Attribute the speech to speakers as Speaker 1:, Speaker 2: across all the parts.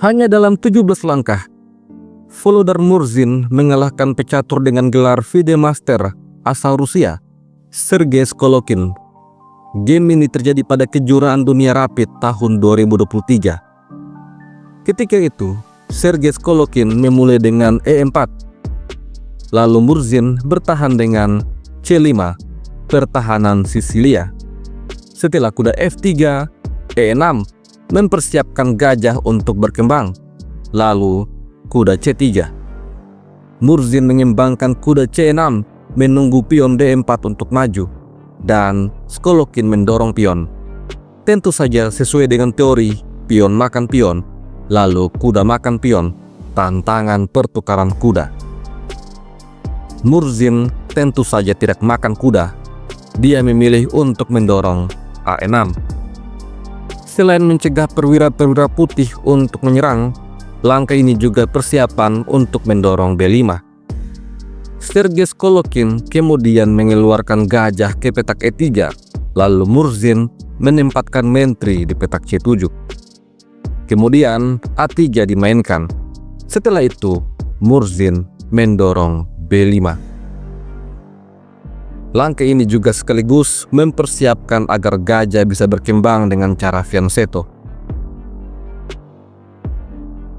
Speaker 1: Hanya dalam 17 langkah, Volodar Murzin mengalahkan pecatur dengan gelar FIDE Master asal Rusia, Sergei Skolokin. Game ini terjadi pada kejuaraan dunia rapid tahun 2023. Ketika itu, Sergei Skolokin memulai dengan E4. Lalu Murzin bertahan dengan C5, pertahanan Sisilia. Setelah kuda F3, E6 mempersiapkan gajah untuk berkembang. Lalu kuda C3. Murzin mengembangkan kuda C6, menunggu pion D4 untuk maju, dan Skolokin mendorong pion. Tentu saja sesuai dengan teori pion makan pion, lalu kuda makan pion, tantangan pertukaran kuda. Murzin tentu saja tidak makan kuda. Dia memilih untuk mendorong A6. Selain mencegah perwira-perwira putih untuk menyerang, langkah ini juga persiapan untuk mendorong B5. Sergei Skolokin kemudian mengeluarkan gajah ke petak E3, lalu Murzin menempatkan menteri di petak C7. Kemudian A3 dimainkan. Setelah itu, Murzin mendorong B5. Langkah ini juga sekaligus mempersiapkan agar gajah bisa berkembang dengan cara fianchetto.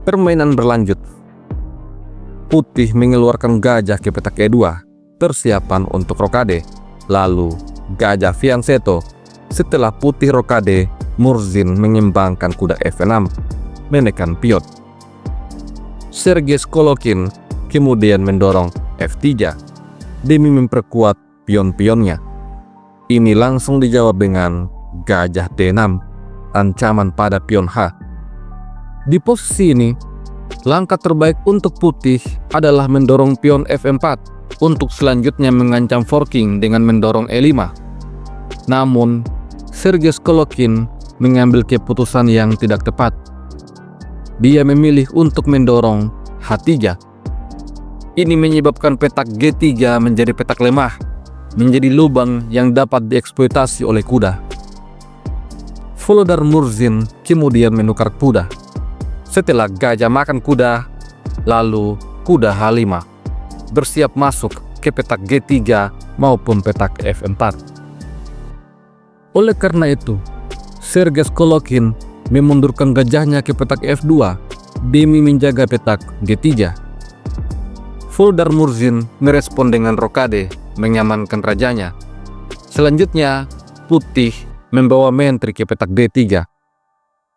Speaker 1: Permainan berlanjut. Putih mengeluarkan gajah ke petak E2, persiapan untuk rokade. Lalu gajah fianchetto. Setelah putih rokade, Murzin mengembangkan kuda F6, menekan pion. Sergei Skolokin kemudian mendorong F3 demi memperkuat pion-pionnya. Ini langsung dijawab dengan gajah D6, ancaman pada pion H. Di posisi ini, langkah terbaik untuk putih adalah mendorong pion F4 untuk selanjutnya mengancam forking dengan mendorong E5. Namun, Sergei Skolokin mengambil keputusan yang tidak tepat. Dia memilih untuk mendorong H3. Ini menyebabkan petak G3 menjadi petak lemah, menjadi lubang yang dapat dieksploitasi oleh kuda. Volodar Murzin kemudian menukar kuda. Setelah gajah makan kuda, lalu kuda H5 bersiap masuk ke petak G3 maupun petak F4. Oleh karena itu, Sergei Skolokin memundurkan gajahnya ke petak F2 demi menjaga petak G3. Volodar Murzin merespon dengan rokade, mengamankan rajanya. Selanjutnya, putih membawa menteri ke petak D3.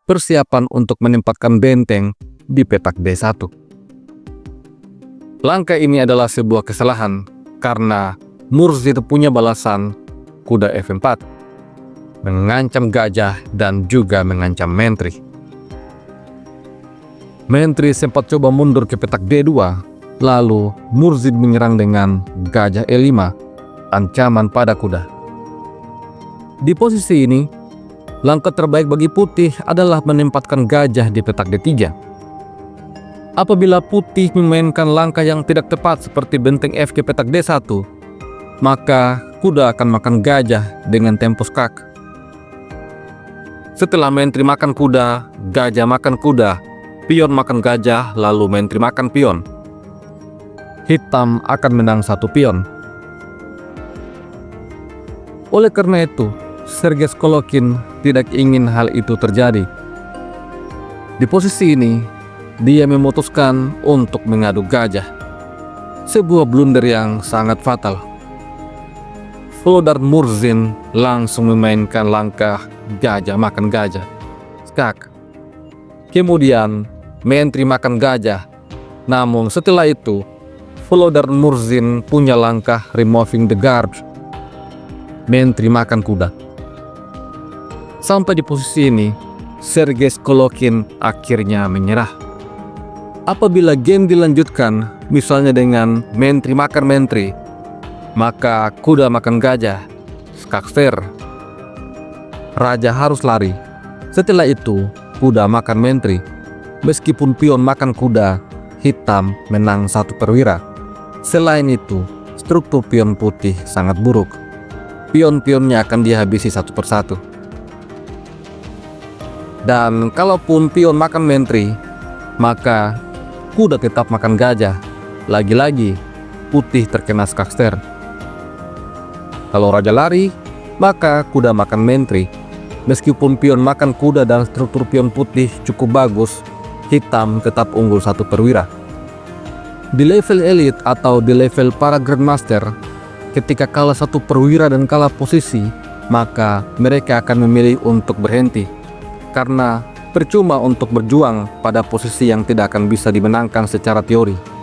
Speaker 1: Persiapan untuk menempatkan benteng di petak D1. Langkah ini adalah sebuah kesalahan karena Murzin punya balasan kuda F4, mengancam gajah dan juga mengancam menteri. Menteri sempat coba mundur ke petak D2. Lalu Murzin menyerang dengan gajah E5, ancaman pada kuda. Di posisi ini, langkah terbaik bagi putih adalah menempatkan gajah di petak D3. Apabila putih memainkan langkah yang tidak tepat seperti benteng F ke petak D1, maka kuda akan makan gajah dengan tempo skak. Setelah menteri makan kuda, gajah makan kuda, pion makan gajah, lalu menteri makan pion. Hitam akan menang satu pion. Oleh karena itu, Sergei Skolokin tidak ingin hal itu terjadi. Di posisi ini, dia memutuskan untuk mengadu gajah. Sebuah blunder yang sangat fatal. Volodar Murzin langsung memainkan langkah gajah makan gajah, skak. Kemudian, menteri makan gajah. Namun setelah itu, Volodar Murzin punya langkah removing the guard, menteri makan kuda. Sampai di posisi ini, Sergei Skolokin akhirnya menyerah. Apabila game dilanjutkan, misalnya dengan menteri makan menteri, maka kuda makan gajah, skak fair. Raja harus lari. Setelah itu, kuda makan menteri. Meskipun pion makan kuda, hitam menang satu perwira. Selain itu, struktur pion putih sangat buruk. Pion-pionnya akan dihabisi satu persatu. Dan kalaupun pion makan menteri, maka kuda tetap makan gajah. Lagi-lagi, putih terkena skakster. Kalau raja lari, maka kuda makan menteri. Meskipun pion makan kuda dan struktur pion putih cukup bagus, hitam tetap unggul 1 perwira. Di level elite atau di level para grandmaster, ketika kalah 1 perwira dan kalah posisi, maka mereka akan memilih untuk berhenti. Karena percuma untuk berjuang pada posisi yang tidak akan bisa dimenangkan secara teori.